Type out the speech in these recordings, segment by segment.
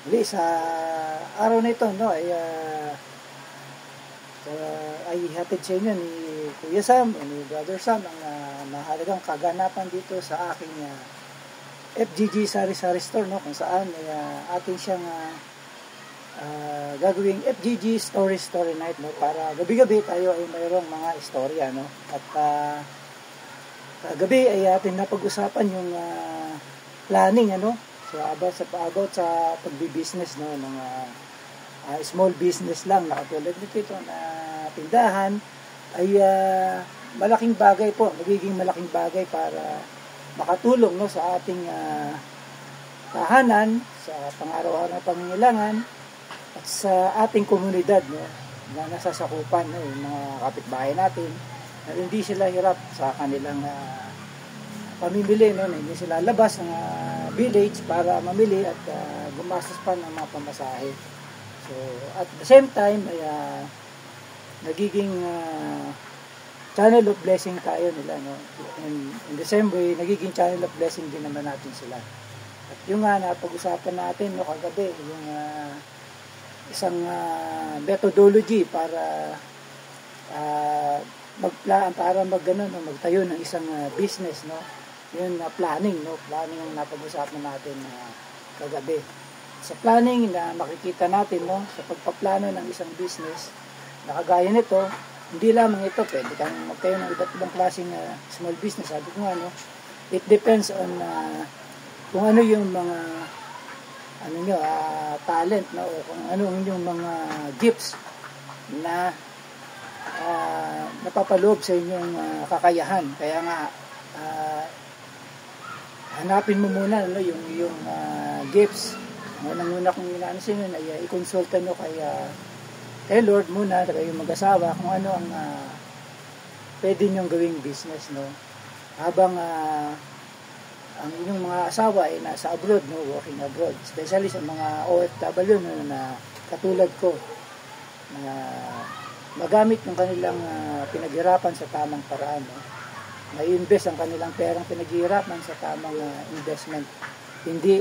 Muli sa araw na ito, no, ay hatid sa inyo ni Kuya Sam o ni Brother Sam ang mahalagang kaganapan dito sa aking FGG Sari-Sari Store, no, kung saan atin siyang gagawing FGG Story Night, no, para gabi-gabi tayo ay mayroong mga istorya, no, at gabi ay atin napag-usapan yung planning, ano, about sa pagbi-business, no, ng small business lang na katulad nito na tindahan ay malaking bagay po, magiging malaking bagay para makatulong, no, sa ating tahanan, sa pang-araw-araw na pangangailangan at sa ating komunidad, no, na nasasakupan, no, yung mga kapitbahay natin na hindi sila hirap sa kanilang pamimili, no, na hindi sila labas ng village para mamili at gumastos pa ng mga pamasahe. So at the same time ay nagiging channel of blessing tayo nila, no, and in the same way nagiging channel of blessing din naman natin sila. At yung napag-usapan natin, no, kagabi, yung isang methodology para magtayo ng isang business, no, yun planning, no, planning ang napag-usapan natin kagabi. Sa planning na makikita natin, no, sa pagpaplano ng isang business na kagaya nito, hindi lamang ito, pwede kang magtayo ng iba't ibang klaseng small business. Sabi ko nga, no, it depends on kung ano yung mga talent, no, o kung ano yung mga gifts na napapaloob sa inyong kakayahan. Kaya nga hanapin mo muna, no, yung gifts. Una kong inaano sa inyo ay i-consulta nyo kay Lord muna, kayong mag-asawa, kung ano ang pwede nyong gawing business, no, habang ang inyong mga asawa ay nasa abroad, no, working abroad, especially sa mga OFW, no, na katulad ko, na magamit ng kanilang pinaghirapan sa tamang paraan, no, mai-invest ang kanilang perang pinaghirapan sa tamang investment, hindi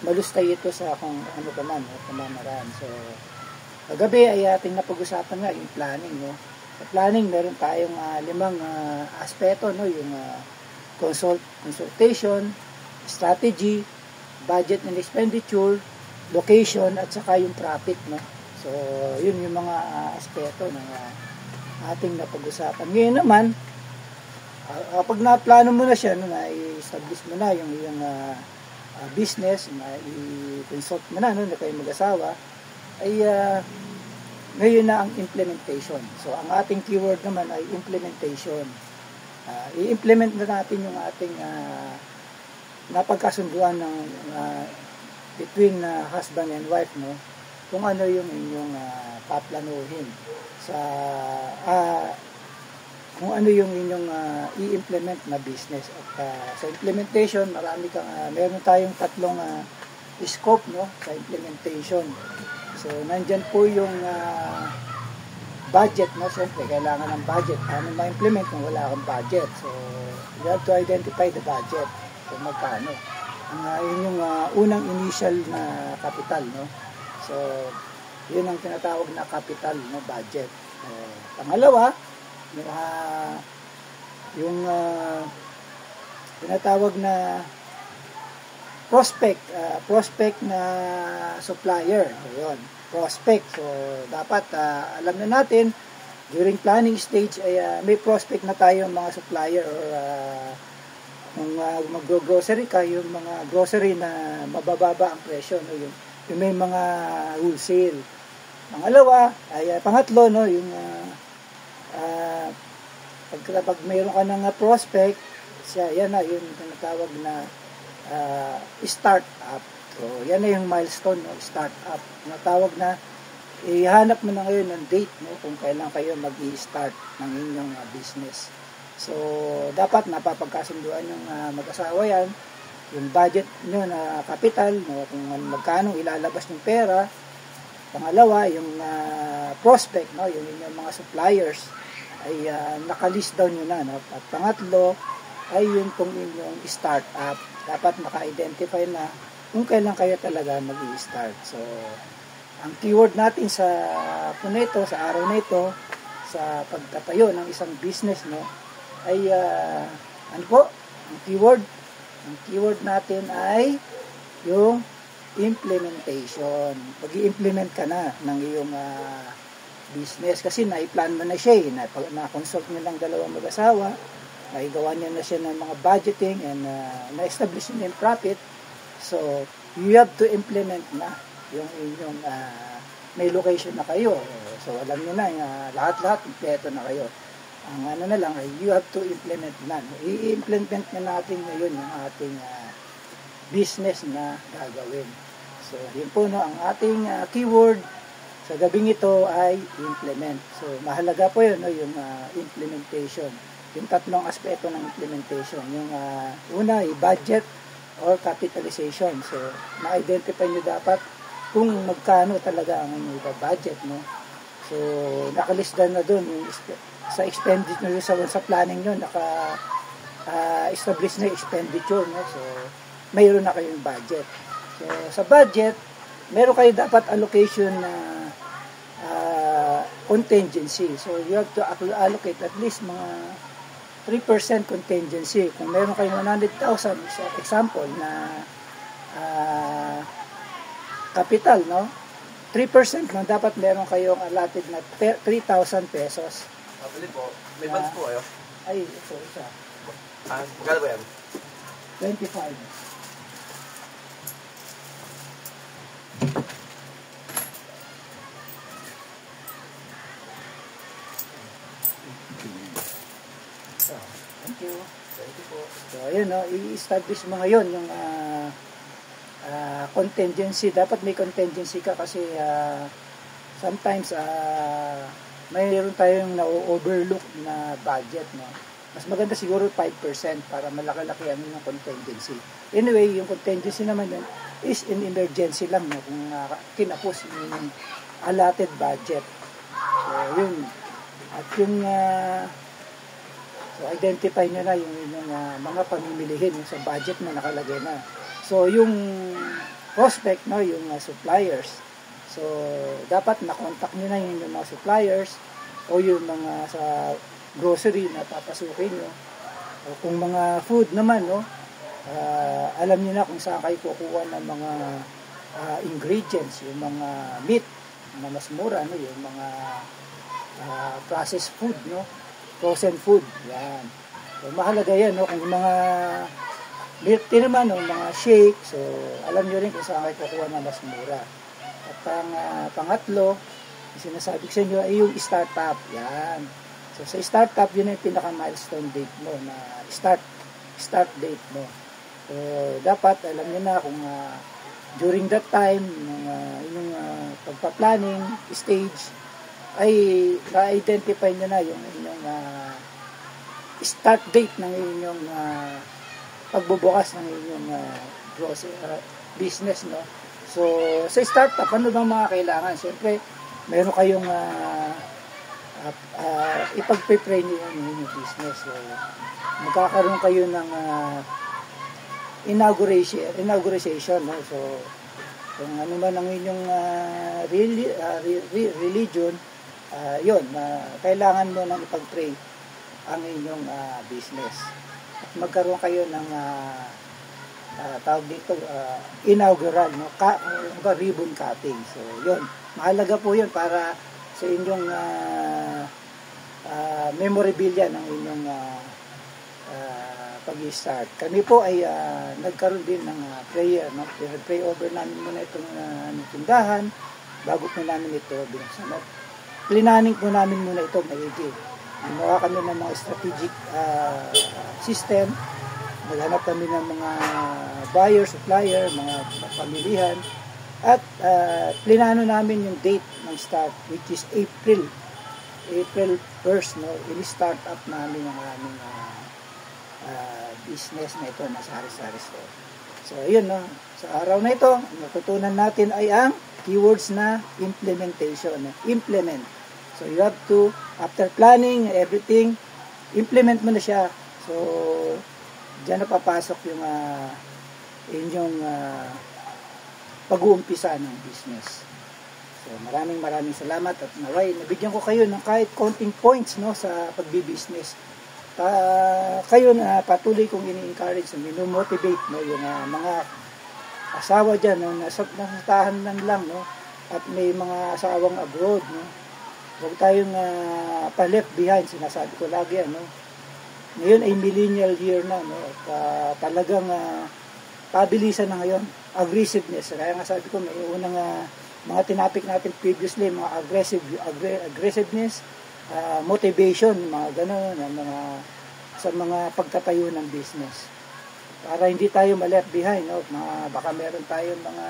malustay ito sa kung ano pa man, pamamaraan. So kagabi ay ating napag-usapan nga yung planning, no. Sa planning meron tayong 5 aspeto, no, yung consultation, strategy, budget and expenditure, location, at saka yung profit, no. So yun yung mga aspeto na ating napag-usapan. Ngayon naman, kapag na-plano mo na siya, no, na i-establish mo na yung business, na i-consult mo na, no, na kayo mag-asawa, ay ngayon na ang implementation. So ang ating keyword naman ay implementation. I-implement na natin yung ating napagkasunduan ng between husband and wife, no, kung ano yung inyong paplanuhin sa kung ano yung inyong i-implement na business. At sa implementation, meron tayong 3 scope, no, sa implementation. So nandyan po yung budget, no. Siyempre kailangan ng budget. Paano ma-implement kung wala kang budget? So you have to identify the budget. So magkano yun yung unang initial na capital, no. So yun ang tinatawag na capital, no, budget. Pangalawa, yung tinatawag na prospect na supplier. Ayun, prospect. So dapat alam na natin during planning stage ay may prospect na tayo mga supplier, or kung mag-grocery ka, yung mga grocery na mabababa ang presyo, no, yung may mga wholesale. Pangatlo, no, yung pag mayroon ka ng prospect, yan na yung tinatawag na start up. So yan na yung milestone, no, start up. Tinatawag na ihanap mo na ngayon ng date, no, kung kailan kayo mag-i-start ng inyong business. So dapat napapagkasunduan yung mag-asawa yan, yung budget nyo na capital, no, kung magkano ilalabas ng pera. Pangalawa, yung prospect, no, yung inyong mga suppliers ay nakalist down nyo na, no? At pangatlo ay yung inyong startup. Dapat maka-identify na kung kailan kayo talaga mag-i-start. So, ang keyword natin sa punito, sa araw na ito, sa pagtatayo ng isang business, no, ay ano po? Ang keyword natin ay yung implementation. Pag-i-implement ka na ng iyong business kasi na-plan mo na siya, na-consult nyo lang dalawang mag-asawa, naigawa niya na siya ng mga budgeting and na-establish niya yung profit. So, you have to implement na yung inyong may location na kayo. So, alam niyo na, lahat-lahat, kompleto na kayo. Ang ano na lang, you have to implement na. I-implement na natin ngayon yung ating business na gagawin. So, yun po, no, ang ating keyword sa gabing ito ay implement. So, mahalaga po yun, no, yung implementation. Yung tatlong aspeto ng implementation. Yung una, budget or capitalization. So, na-identify nyo dapat kung magkano talaga ang inyong budget, no? So, nakalista na doon yung sa expenditure sa planning nyo, establish na expenditure, no? So, mayroon na kayong budget. So, sa budget, meron kayo dapat allocation na contingency. So, you have to allocate at least mga 3% contingency. Kung meron kayong 100,000, example, na capital, no? 3% lang dapat meron kayong allotted na 3,000 pesos. Pabili po. May bonds po kayo? Ay, ito, isa. Magkano ba yan? 25. So, thank you. Thank you po. So, ayun, no, i-establish mo ngayon yung contingency. Dapat may contingency ka kasi sometimes mayroon tayong na-overlook na budget, no. Mas maganda siguro 5% para malaki-laki ang yung contingency. Anyway, yung contingency naman yun is in emergency lang, no, kung kinapos yung allotted budget. So, yun. At yung so, identify nyo na yung mga pamimilihin yung sa budget na nakalagay na. So, yung prospect, no, yung suppliers. So, dapat na-contact nyo na yung mga suppliers o yung mga sa grocery na papasukin nyo. O kung mga food naman, no, alam nyo na kung saan kayo kukuha ng mga ingredients, yung mga meat na mas mura, no, yung mga processed food, no, frozen food, yan. So, mahalaga yan, no, kung mga milk tea naman, no, mga shake, so alam nyo rin kung saan kayo kukuha na mas mura. At ang pangatlo, sinasabi ko sa inyo ay yung startup, yan. So sa startup, yun ay pinaka-milestone date mo, na start date mo. So dapat alam nyo na kung during that time, yung pagpa-planning stage, ay na-identify nyo na yung inyong start date ng inyong pagbubukas ng inyong business, no. So sa startup, ano bang mga kailangan? Siyempre, meron kayong ipag-prepare niyo yung inyong business. So magkakaroon kayo ng inauguration, no. So kung ano man ang inyong religion, yun, kailangan mo nang ipag-pray ang inyong business. At magkaroon kayo ng tawag dito, inaugural, no, ribbon cutting. So yun, mahalaga po yun para sa inyong memorabilia ng inyong pag-i-start. Kami po ay nagkaroon din ng prayer, no? Pray over namin muna itong tindahan bago po namin ito binuksan. Plinaning po namin muna ito maigi. Gumawa kami ng mga strategic system. Naghanap kami ng mga buyer, supplier, mga pamilihan. At plinano namin yung date ng start, which is April 1st, no? I-start up namin ang aming business na ito na sari-sari store. So, ayun, no? Sa araw na ito, natutunan natin ay ang keywords na implementation. Implement. So, you have to, after planning everything, implement mo na siya. So, diyan na papasok yung inyong pag-uumpisa ng business. So maraming salamat at naway nabigyan ko kayo ng kahit konting points no sa pagbi-business. Kayo na patuloy kong ini-encourage, mino-motivate no yung mga asawa diyan no nasa tahanan lang no at may mga asawang abroad no. Huwag tayong pa-left behind, sinasabi ko lagi ano. Ngayon ay millennial year na no at talagang pabilisan na ngayon aggressiveness. Kaya nga sabi ko may unang mga tinapik natin previously, mga aggressiveness, motivation, mga gano'n, sa mga pagtatayo ng business. Para hindi tayo ma-left behind, no? Baka meron tayong mga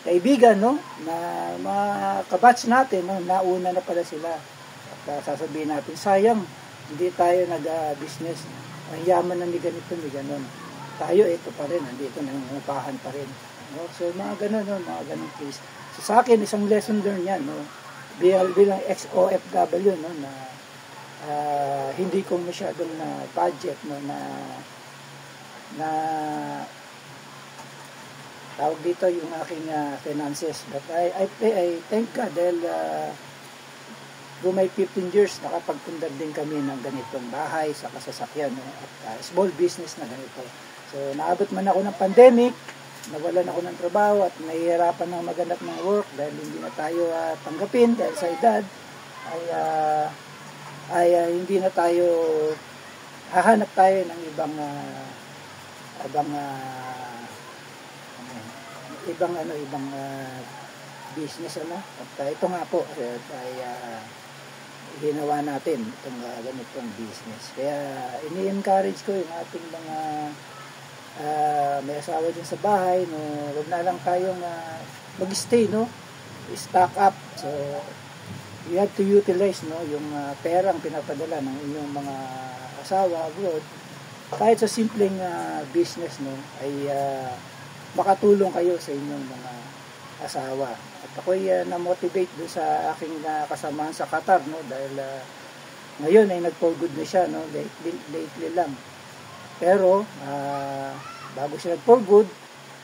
kaibigan, no? Na mga kabatch natin, no? Nauna na pala sila. At sasabihin natin, sayang, hindi tayo nag-business. Ang yaman na ni ganito, ni ganon. Tayo, ito pa rin, nandito nangungupahan pa rin. No? So, mga ganon, no? Mga ganon case. So, sa akin, isang lesson learned yan, no? Bilang ex-OFW, no? Na hindi ko masyadong na budget, no? Na tawag dito yung aking finances. But I thank God dahil may 15 years nakapagpundar din kami ng ganitong bahay sa kasasakyan, no? At small business na ganito. So naabot man ako ng pandemic, nawalan ako ng trabaho at nahihirapan ng maghanap ng work dahil hindi na tayo tanggapin dahil sa edad ay hindi na tayo hahanap tayo ng ibang business ano. At ito nga po ay ginawa natin itong ganitong business. Kaya ini-encourage ko yung ating mga may asawa din sa bahay, no, wag na lang tayong mag-stay, no, stock up. So you have to utilize, no, yung perang pinapadala ng inyong mga asawa abroad kahit sa simpleng business, no, ay makatulong kayo sa inyong mga asawa. At ako'y na-motivate doon sa aking kasamahan sa Qatar, no, dahil ngayon ay nag-for good na siya, no, lately lang. Pero bago siya nag-for good,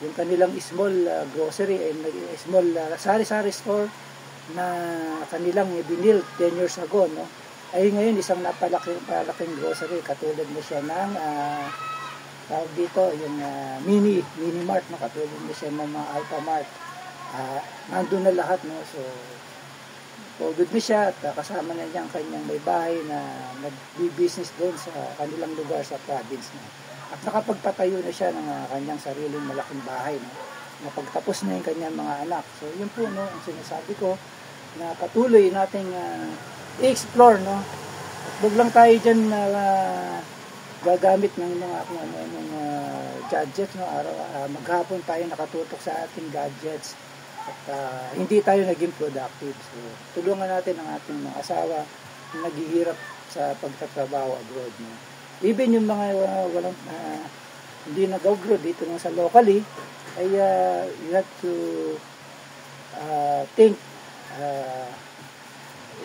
yung kanilang small grocery and small sari-sari store na kanilang binil 10 years ago, no, ay ngayon isang napalaking grocery. Katulad na siya ng tawag dito yung mini mart, no, katulad na siya ng mga Alphamart. Nandun na lahat, no. So for good na siya at kasama na niya ang kanyang may bahay na nag-business doon sa kanilang lugar sa province, no. At nakapagpatayo na siya ng kanyang sariling malaking bahay, no. Napagtapos na yung kanyang mga anak. So yun po, no, ang sinasabi ko na patuloy nating i-explore, no. At huwag lang tayo dyan gagamit ng mga gadgets, no. Maghapon tayo nakatutok sa ating gadgets at hindi tayo naging productive. So tulungan natin ang ating mga asawa na naghihirap sa pagtatrabaho abroad, no. Even yung mga walang hindi nag-abroad dito lang sa locally ay you have to think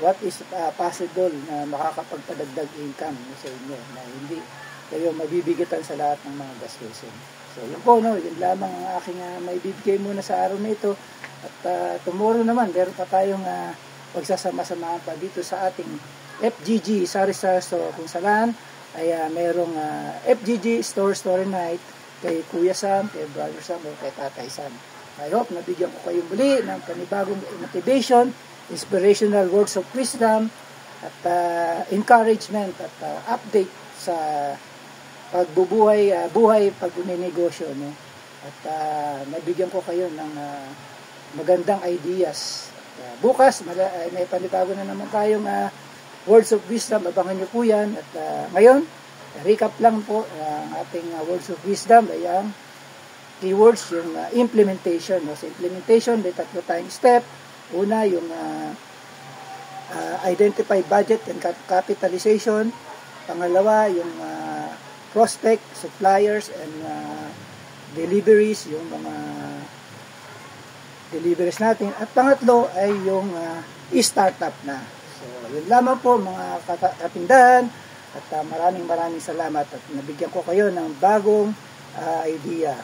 what is possible na makakapagpadagdag income sa inyo na hindi kayo mabibigatan sa lahat ng mga gastusin. So yun po, no, yun lamang ang aking maibibigay muna sa araw na ito. At tomorrow naman meron pa tayong pagsasama-samahan pa dito sa ating FGG Sari-Sari Store, kung saan ay merong FGG Story Night kay Kuya Sam, kay Brother Sam, o kay Tatay Sam. I hope nabigyan ko kayo muli ng panibagong motivation, inspirational words of wisdom, at encouragement at update sa buhay pag negosyo, no. At nabigyan ko kayo ng magandang ideas. Bukas may panibago na naman tayong words of wisdom. Abangan nyo po yan. At ngayon, recap lang po ang ating words of wisdom ay ang keywords, yung implementation, no. Sa implementation, may 3 tayong step. Una, yung identify budget and capitalization. Pangalawa, yung prospect, suppliers, and deliveries, yung mga deliveries natin. At pangatlo ay yung startup na. So, yun lamang po mga katindahan. At maraming salamat at nabigyan ko kayo ng bagong idea.